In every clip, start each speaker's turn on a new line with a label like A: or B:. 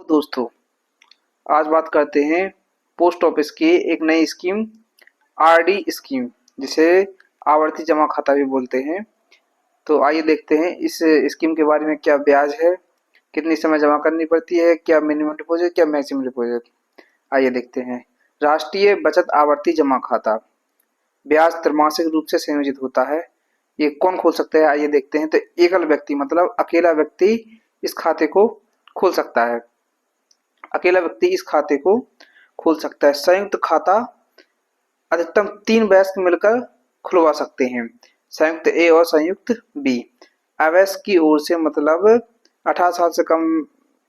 A: दोस्तों, आज बात करते हैं पोस्ट ऑफिस की एक नई स्कीम आरडी स्कीम, जिसे आवर्ती जमा खाता भी बोलते हैं। तो आइए देखते हैं इस स्कीम के बारे में। क्या ब्याज है, कितनी समय जमा करनी पड़ती है, क्या मिनिमम डिपॉजिट, क्या मैक्सिमम डिपॉजिट। आइए देखते हैं। राष्ट्रीय बचत आवर्ती जमा खाता ब्याज त्रैमासिक रूप से संयोजित होता है। ये कौन खोल सकता है, आइए देखते हैं। तो एकल व्यक्ति मतलब अकेला व्यक्ति इस खाते को खोल सकता है। अकेला व्यक्ति इस खाते को खोल सकता है। संयुक्त खाता अधिकतम 3 वयस्क मिलकर खुलवा सकते हैं, संयुक्त ए और संयुक्त बी। अवयस्क की ओर से मतलब 18 साल से कम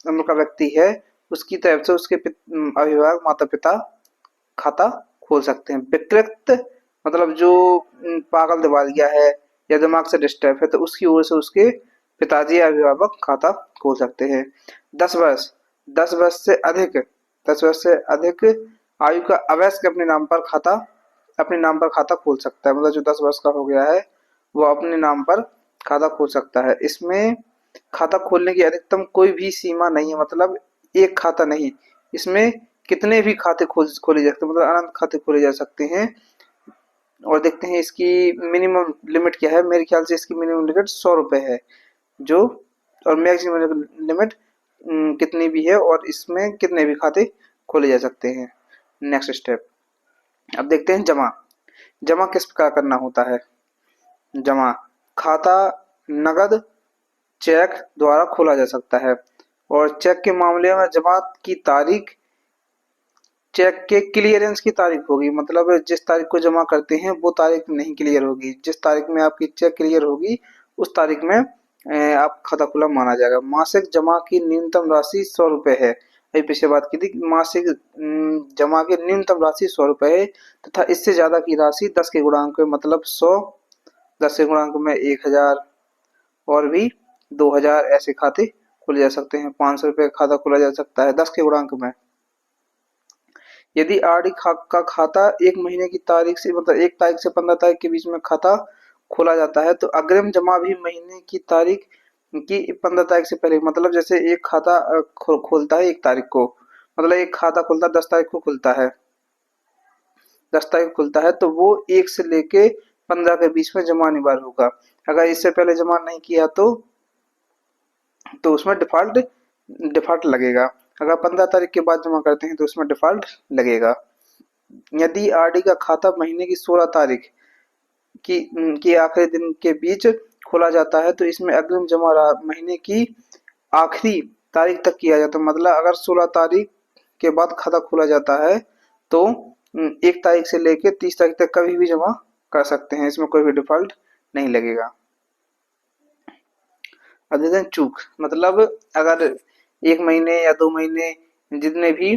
A: उम्र का व्यक्ति है, उसकी तरफ से उसके अभिभावक माता पिता खाता खोल सकते हैं। विकृत मतलब जो पागल दिवालिया है या दिमाग से डिस्टर्ब है, तो उसकी ओर से उसके पिताजी या अभिभावक खाता खोल सकते हैं। 10 वर्ष 10 वर्ष से अधिक 10 वर्ष से अधिक आयु का अवयस्क अपने नाम पर खाता खोल सकता है। मतलब जो 10 वर्ष का हो गया है वो अपने नाम पर खाता खोल सकता है। इसमें खाता खोलने की अधिकतम कोई भी सीमा नहीं है, मतलब एक खाता नहीं, इसमें कितने भी खाते खोले जा सकते हैं, मतलब अनंत खाते खोले जा सकते हैं। और देखते हैं इसकी मिनिमम लिमिट क्या है। मेरे ख्याल से इसकी मिनिमम लिमिट 100 रुपए है, जो और मैक्सिमम लिमिट कितनी भी है, और इसमें कितने भी खाते खोले जा सकते हैं। नेक्स्ट स्टेप, अब देखते हैं जमा। जमा किस प्रकार करना होता है। जमा खाता नगद चेक द्वारा खोला जा सकता है, और चेक के मामले में जमा की तारीख चेक के क्लियरेंस की तारीख होगी। मतलब जिस तारीख को जमा करते हैं वो तारीख नहीं क्लियर होगी। जिस तारीख में आपकी चेक क्लियर होगी उस तारीख में आप खाता खुला माना जाएगा। मासिक जमा की न्यूनतम राशि 100 रुपए है। अभी पीछे बात की थी, मासिक जमा की न्यूनतम राशि 100 रुपए है, तथा इससे ज्यादा की राशि 10 के गुणांक में, मतलब 100, 10 के गुणांक में 1000 और भी 2000 ऐसे खाते खोले जा सकते हैं। 500 रुपए का खाता खोला जा सकता है 10 के गुणांक में। यदि आरडी का खाता 1 महीने की तारीख से, मतलब 1 तारीख से 15 तारीख के बीच में खाता खोला जाता है, तो अग्रिम जमा भी महीने की तारीख की 15 तारीख से पहले, मतलब जैसे एक खाता खोलता है 1 तारीख को, मतलब एक खाता खुलता है 10 तारीख को खुलता है, 10 तारीख खुलता है, तो वो 1 से लेके 15 के बीच में जमा अनिवार्य होगा। अगर इससे पहले जमा नहीं किया तो उसमें डिफॉल्ट लगेगा। अगर 15 तारीख के बाद जमा करते हैं तो उसमें डिफॉल्ट लगेगा। यदि आरडी का खाता महीने की 16 तारीख की आखिरी दिन के बीच खोला जाता है, तो इसमें अग्रिम जमा महीने की आखिरी तारीख तक किया जाता है। मतलब अगर 16 तारीख के बाद खाता खोला जाता है तो 1 तारीख से लेकर 30 तारीख तक कभी भी जमा कर सकते हैं, इसमें कोई भी डिफॉल्ट नहीं लगेगा। अब देखते हैं चूक, मतलब अगर 1 महीने या 2 महीने, जितने भी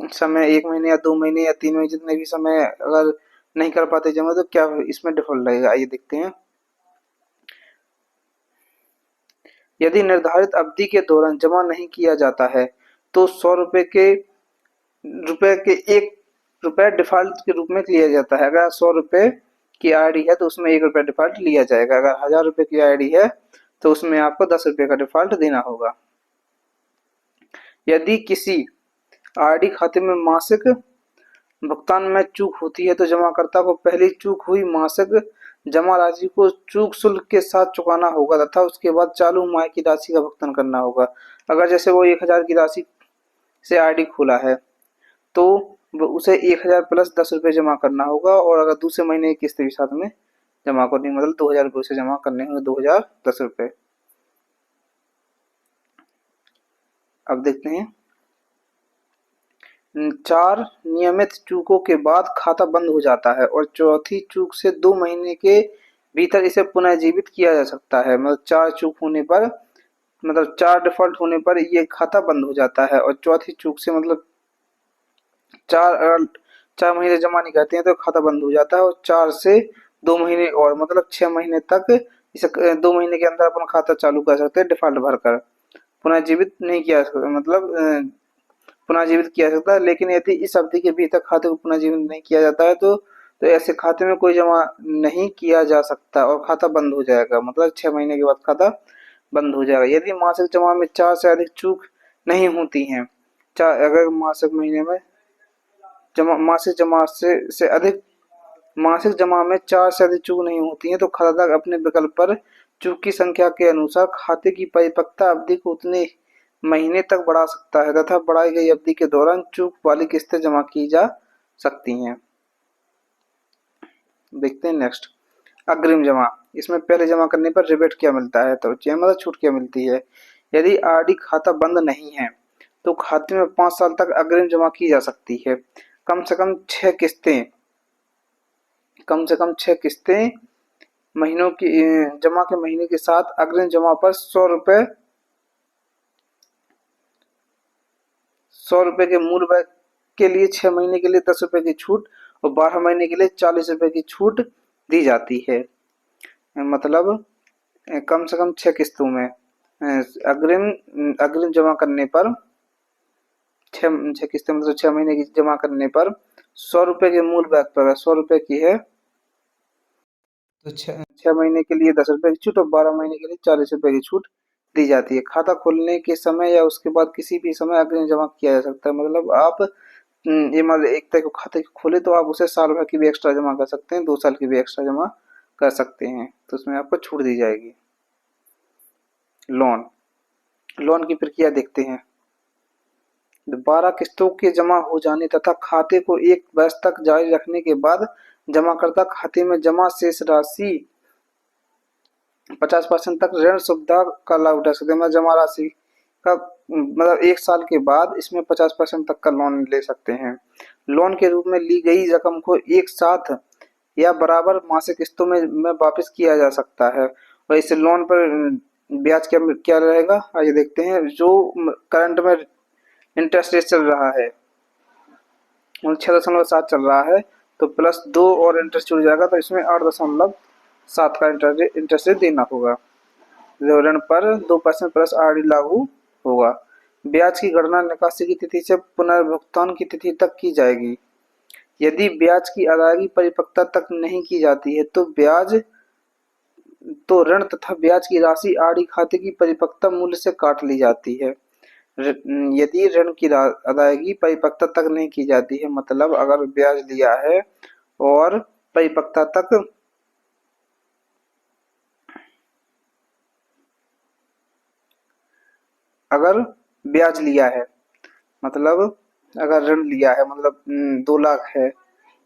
A: समय, 1 महीने या 2 महीने या 3 महीने, जितने भी समय अगर नहीं कर पाते जमा, तो क्या इसमें डिफॉल्ट लगेगा, आइए देखते हैं। यदि निर्धारित अवधि के दौरान जमा नहीं किया जाता है तो 100 रुपए के 1 रुपए डिफॉल्ट के रूप में लिया जाता है। अगर 100 रुपए की आईडी है तो उसमें 1 रुपया डिफॉल्ट लिया जाएगा। अगर 1000 रुपए की आईडी है तो उसमें आपको 10 रुपए का डिफॉल्ट देना होगा। यदि किसी आरडी खाते में मासिक भुगतान में चूक होती है तो जमाकर्ता को पहली चूक हुई मासिक जमा राशि को चूक शुल्क के साथ चुकाना होगा, तथा उसके बाद चालू माह की राशि का भुगतान करना होगा। अगर जैसे वो 1000 की राशि से आरडी खोला है तो उसे 1000 प्लस 10 रुपए जमा करना होगा, और अगर दूसरे महीने की किस्त भी साथ में जमा करनी, मतलब 2000 रुपये उसे जमा करने होंगे, 2010 रुपए। अब देखते हैं 4 नियमित चूकों के बाद खाता बंद हो जाता है, और चौथी चूक से 2 महीने के भीतर इसे पुनर्जीवित किया जा सकता है। मतलब 4 चूक होने पर, मतलब 4 डिफॉल्ट होने पर ये खाता बंद हो जाता है, और चौथी चूक से मतलब 4 महीने जमा नहीं करते हैं तो खाता बंद हो जाता है, और 4 से 2 महीने और, मतलब 6 महीने तक इसे 2 महीने के अंदर अपना खाता चालू कर सकते हैं डिफॉल्ट भरकर। पुनर्जीवित नहीं किया जा सकता, मतलब पुनर्जीवित किया जा सकता है, लेकिन यदि इस अवधि के भीतर खाते को पुनर्जीवित नहीं किया जाता है तो ऐसे खाते में कोई जमा नहीं किया जा सकता और खाता बंद हो जाएगा। मतलब 6 महीने के बाद खाता बंद हो जाएगा। यदि मासिक जमा में 4 से अधिक चूक नहीं होती हैं अगर मासिक महीने में मासिक जमा से अधिक मासिक जमा में 4 से अधिक चूक नहीं होती है तो खाताधारक अपने विकल्प पर चूक की संख्या के अनुसार खाते की परिपक्वता अवधि को उतने महीने तक बढ़ा सकता है तथा बढ़ाई गई अवधि के दौरान चूक वाली किस्तें जमा की जा सकती हैं। देखते हैं नेक्स्ट, अग्रिम जमा। इसमें पहले जमा करने पर रिबेट क्या मिलता है, तो मतलब छूट क्या मिलती है। यदि आरडी खाता बंद नहीं है तो खाते में 5 साल तक अग्रिम जमा की जा सकती है। कम से कम 6 किस्तें महीनों की जमा के महीने के साथ अग्रिम जमा पर 100 रुपए के मूल व्यय के लिए 6 महीने के लिए 10 रुपए की छूट और 12 महीने के लिए 40 रुपए की छूट दी जाती है। मतलब कम से कम 6 किस्तों में अग्रिम अग्रिम जमा करने पर 6 किस्तें मतलब 6 महीने की जमा करने पर 100 रुपए के मूल ब्याज पर 100 रुपए की है तो 6 महीने के लिए 10 रुपए की छूट और 12 महीने के लिए 40 रुपए की छूट दी जाती है। खाता खोलने के समय या उसके बाद किसी भी समय अग्रिम जमा किया जा सकता है। मतलब आप ये मतलब एक तक खाते खोले तो आप उसे साल भर की भी एक्स्ट्रा जमा कर सकते हैं, 2 साल की भी एक्स्ट्रा जमा कर सकते हैं, तो उसमें आपको छूट दी जाएगी। लोन की प्रक्रिया देखते हैं। 12 किस्तों के जमा हो जाने तथा खाते को 1 वर्ष तक जारी रखने के बाद जमाकर्ता खाते में जमा शेष राशि 50% तक ऋण सुविधा का लाभ उठा सकते हैं। जमा राशि का मतलब 1 साल के बाद इसमें 50% तक का लोन ले सकते हैं। लोन के रूप में ली गई रकम को एक साथ या बराबर मासिक किस्तों में वापस किया जा सकता है और इस लोन पर ब्याज क्या रहेगा, आइए देखते हैं। जो करंट में इंटरेस्ट रेट चल रहा है 6.7 चल रहा है तो +2 और इंटरेस्ट जुड़ जाएगा तो इसमें 8.7 का इंटरेस्ट रेट देना होगा। ऋण पर 2% प्लस आरडी लागू होगा। ब्याज की गणना निकासी की तिथि से पुनर्भुगतान की तिथि तक की जाएगी। यदि ब्याज की अदायगी परिपक्वता तक नहीं की जाती है तो ऋण तथा ब्याज की राशि आरडी खाते की परिपक्वता मूल्य से काट ली जाती है। यदि ऋण की अदायगी परिपक्वता तक नहीं की जाती है, मतलब अगर ब्याज लिया है और परिपक्वता तक अगर ब्याज लिया है, मतलब अगर ऋण लिया है, मतलब 2 लाख है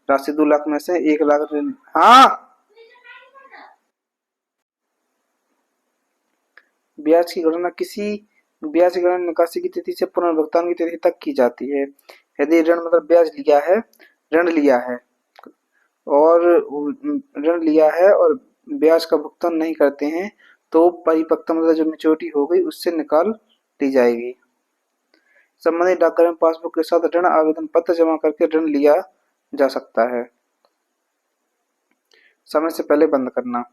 A: राशि, 2 लाख में से 1 लाख ऋण। हाँ, ब्याज की गणना निकासी की तिथि से पुनर्भुगतान की तिथि तक की जाती है। यदि ऋण मतलब ऋण लिया है और ब्याज का भुगतान नहीं करते हैं तो परिपक्वता मतलब जो मैच्योरिटी हो गई उससे निकाल ली जाएगी। संबंधित डाकघर में पासबुक के साथ ऋण आवेदन पत्र जमा करके ऋण लिया जा सकता है। समय से पहले बंद करना।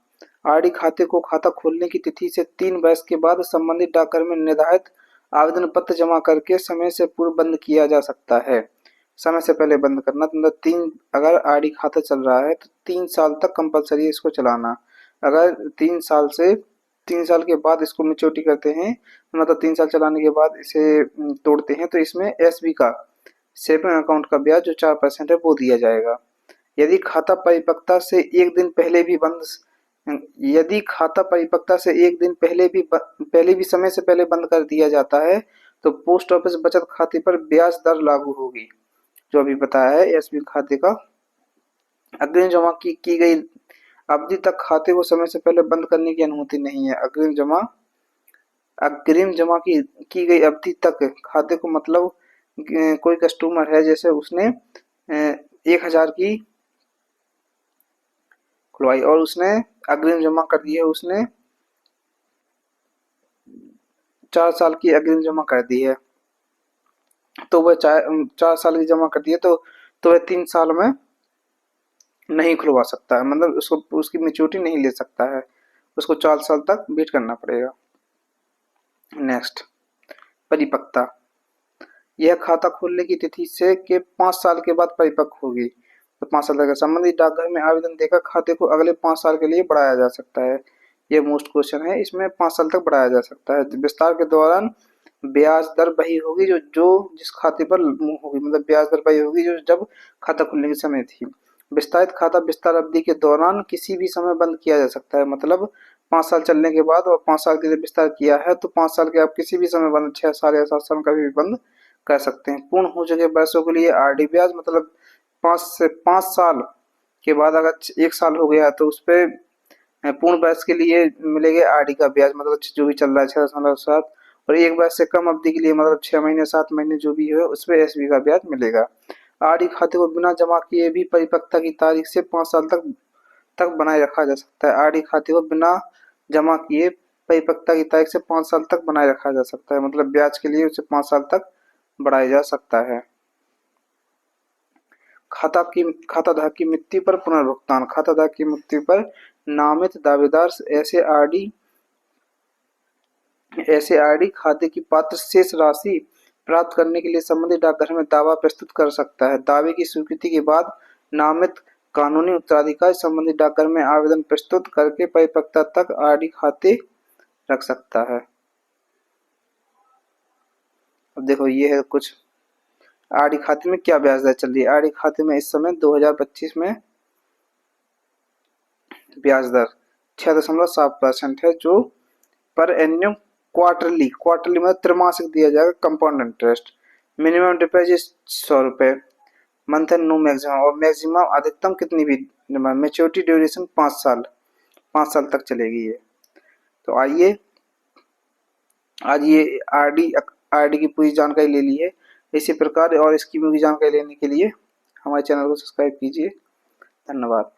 A: आरडी खाते को खाता खोलने की तिथि से 3 वर्ष के बाद संबंधित डाकघर में निर्धारित आवेदन पत्र जमा करके समय से पूर्व बंद किया जा सकता है। समय से पहले बंद करना मतलब अगर आरडी खाता चल रहा है तो 3 साल तक कंपलसरी इसको चलाना। अगर 3 साल के बाद इसको मैच्योरिटी करते हैं, मतलब 3 साल चलाने के बाद इसे तोड़ते हैं तो इसमें एसबी का सेविंग अकाउंट का ब्याज जो 4% है वो दिया जाएगा। यदि खाता परिपक्वता से एक दिन पहले भी समय से पहले बंद कर दिया जाता है तो पोस्ट ऑफिस बचत खाते पर ब्याज दर लागू होगी। जो अभी बताया है एसबी खाते का अग्रिम जमा की गई अवधि तक खाते को समय से पहले बंद करने की अनुमति नहीं है। अग्रिम जमा की गई अवधि तक खाते को मतलब कोई कस्टमर है जैसे उसने 1000 की खुलवाई और उसने अग्रिम जमा कर दी है, उसने 4 साल की अग्रिम जमा कर दी है तो वह 4 साल की जमा कर दी है तो वह 3 साल में नहीं खुलवा सकता है, मतलब उसकी मैच्योरिटी नहीं ले सकता है, उसको 4 साल तक वेट करना पड़ेगा। नेक्स्ट, परिपक्वता। यह खाता खोलने की तिथि से के 5 साल के बाद परिपक्व होगी तो 5 साल तक संबंधित डाकघर में आवेदन देकर खाते को अगले 5 साल के लिए बढ़ाया जा सकता है। यह मोस्ट क्वेश्चन है, इसमें 5 साल तक बढ़ाया जा सकता है। विस्तार के दौरान ब्याज दर वही होगी जो जो जिस खाते पर होगी, मतलब ब्याज दर वही होगी जो जब खाता खुलने के समय थी। विस्तारित खाता विस्तार अवधि के दौरान किसी भी समय बंद किया जा सकता है, मतलब 5 साल चलने के बाद और 5 साल के लिए विस्तार किया है तो 5 साल के आप किसी भी समय बंद, 6 साल या 7 साल कभी भी बंद कर सकते हैं। पूर्ण हो चुके वर्षों के लिए आरडी ब्याज, मतलब 5 साल के बाद अगर 1 साल हो गया तो उस पर पूर्ण वर्ष के लिए मिलेगा आरडी का ब्याज, मतलब जो भी चल रहा है 6.7, और 1 वर्ष से कम अवधि के लिए मतलब 6 महीने 7 महीने जो भी है उस पर एसबी का ब्याज मिलेगा। आरडी खाते को बिना जमा किए भी परिपक्वता की तारीख से 5 साल तक बनाए रखा जा सकता है। आरडी खाते को बिना जमा किए परिपक्वता की तारीख से 5 साल तक बनाए रखा जा सकता है, मतलब ब्याज के लिए उसे 5 साल तक बढ़ाया जा सकता है। खाताधारक की मृत्यु पर पुनर्भुगतान। खाताधारक की मृत्यु पर नामित दावेदार ऐसे आरडी खाते की पात्र शेष राशि प्राप्त करने के लिए संबंधित डाकघर में दावा प्रस्तुत कर सकता है। दावे की स्वीकृति के बाद नामित कानूनी उत्तराधिकारी संबंधित डाकघर में आवेदन प्रस्तुत करके परिपक्वता तक आरडी खाते रख सकता है। अब देखो ये है कुछ आरडी खाते में क्या ब्याज दर चल रही है। आरडी खाते में इस समय 2025 में ब्याज दर 6.7% है, जो पर एन्युम क्वार्टरली मतलब त्रैमासिक दिया जाएगा कंपाउंड इंटरेस्ट। मिनिमम डिपॉजिट 100 रुपये, मंथ एंड नो मैक्सिमम, और मैक्सिमम अधिकतम कितनी भी, मेच्योरिटी ड्यूरेशन 5 साल, 5 साल तक चलेगी ये। तो आइए आज ये आरडी की पूरी जानकारी ले ली है। इसी प्रकार और स्कीमों की जानकारी लेने के लिए हमारे चैनल को सब्सक्राइब कीजिए। धन्यवाद।